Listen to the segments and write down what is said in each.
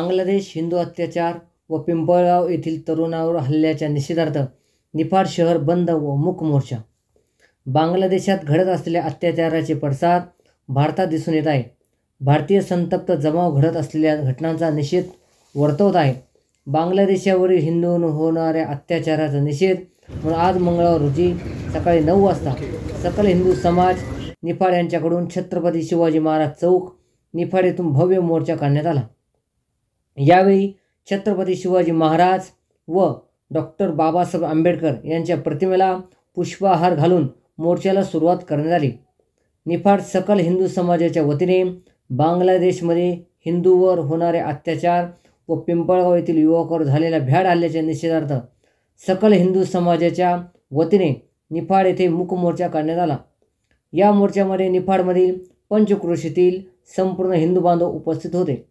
बांगलादेश हिंदू अत्याचार व पिंपळगाव येथील तरुणावर हल्ल्याच्या निषेधार्थ निफाड शहर बंद व मूक मोर्चा। बांगलादेशात घडत असलेल्या अत्याचाराचे पडसाद भारतात दिसून येत आहे। भारतीय संतप्त जमाव घडत असलेल्या घटनांचा निषेध वर्तवत आहे। बांगलादेशावरील हिंदूंवर होणाऱ्या अत्याचाराचा निषेध म्हणून आज मंगळवार रोजी सकाळी 9 वाजता सकल हिंदू समाज निफाड यांच्याकडून छत्रपती शिवाजी महाराज चौक निफाड येथून भव्य मोर्चा काढण्यात आला। यावेळी छत्रपती शिवाजी महाराज व डॉक्टर बाबासाहेब आंबेडकर यांच्या प्रतिमेला पुष्पहार घालून मोर्चाला सुरुवात करण्यात आली। निफाड सकल हिंदू समाजाच्या वतीने बांगलादेशमध्ये हिंदूंवर होणारे अत्याचार व पिंपळगाव येथील युवकावर झालेल्या भ्याड हल्ल्याच्या निषेधार्थ सकल हिंदू समाजाच्या वतीने निफाड येथे मूक मोर्चा काढण्यात आला। या मोर्चामध्ये निफाडमधील पंचक्रोशीतील संपूर्ण हिंदू बांधव उपस्थित होते।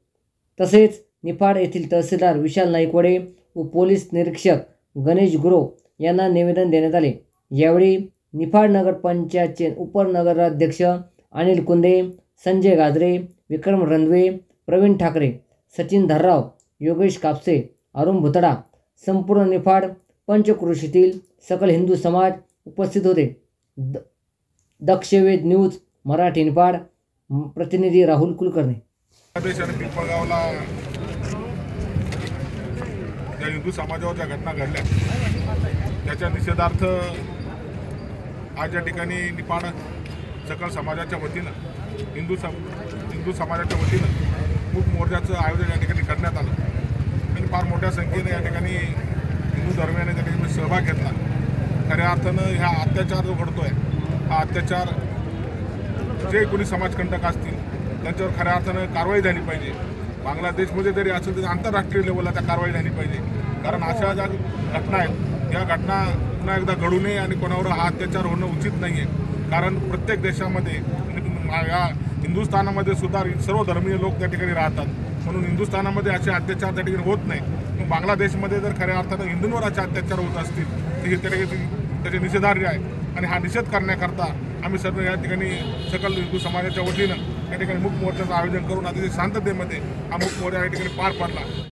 तसेच निफाड येथील तहसीलदार विशाल नाईकवाडे व पोलीस निरीक्षक गणेश गुरव यांना निवेदन देण्यात आले। यावेळी निफाड नगर पंचायतचे उपनगराध्यक्ष अनिल कुंदे, संजय गाजरे, विक्रम रंधवे, प्रवीण ठाकरे, सचिन धर्राव, योगेश कापसे, अरुण भुतडा, संपूर्ण निफाड पंचक्रोशीतील सकल हिंदू समाज उपस्थित होते। दक्षवेद न्यूज मराठी निफाड प्रतिनिधी राहुल कुलकर्णी। पिंपळगावला ज्या हिंदू समाजावर ज्या घटना घडल्या त्याच्या निषेधार्थ आज या ठिकाणी निफाड सकल समाजाच्या वतीनं हिंदू समाजाच्या वतीनं मूक मोर्चाचं आयोजन या ठिकाणी करण्यात आलं आणि फार मोठ्या संख्येने या ठिकाणी हिंदू धर्मियाने त्या ठिकाणी सहभाग घेतला। खऱ्या अर्थानं ह्या अत्याचार जो घडतो आहे हा अत्याचार जे कोणी समाजकंटक असतील त्यांच्यावर खऱ्या अर्थानं कारवाई झाली पाहिजे। बांगलादेशमध्ये जरी असेल तरी आंतरराष्ट्रीय लेवलला त्या कारवाई झाली पाहिजे, कारण अशा ज्या घटना आहेत या घटना पुन्हा एकदा घडू नये आणि कोणावर हा अत्याचार होणं उचित नाही आहे। कारण प्रत्येक देशामध्ये या हिंदुस्थानामध्ये सुद्धा सर्व धर्मीय लोक त्या ठिकाणी राहतात, म्हणून हिंदुस्थानामध्ये असे अत्याचार त्या ठिकाणी होत नाही। बांगलादेशमध्ये जर खऱ्या अर्थानं हिंदूंवर असे अत्याचार होत असतील तर हे त्या ठिकाणी त्याचे निषेधार्ह आहे आणि हा निषेध करण्याकरता आम्ही सर्व या ठिकाणी सकल हिंदू समाजाच्या वतीनं या ठिकाणी मूक मोर्चाचं आयोजन करून अतिशय शांततेमध्ये हा मूक मोर्चा या ठिकाणी पार पडला।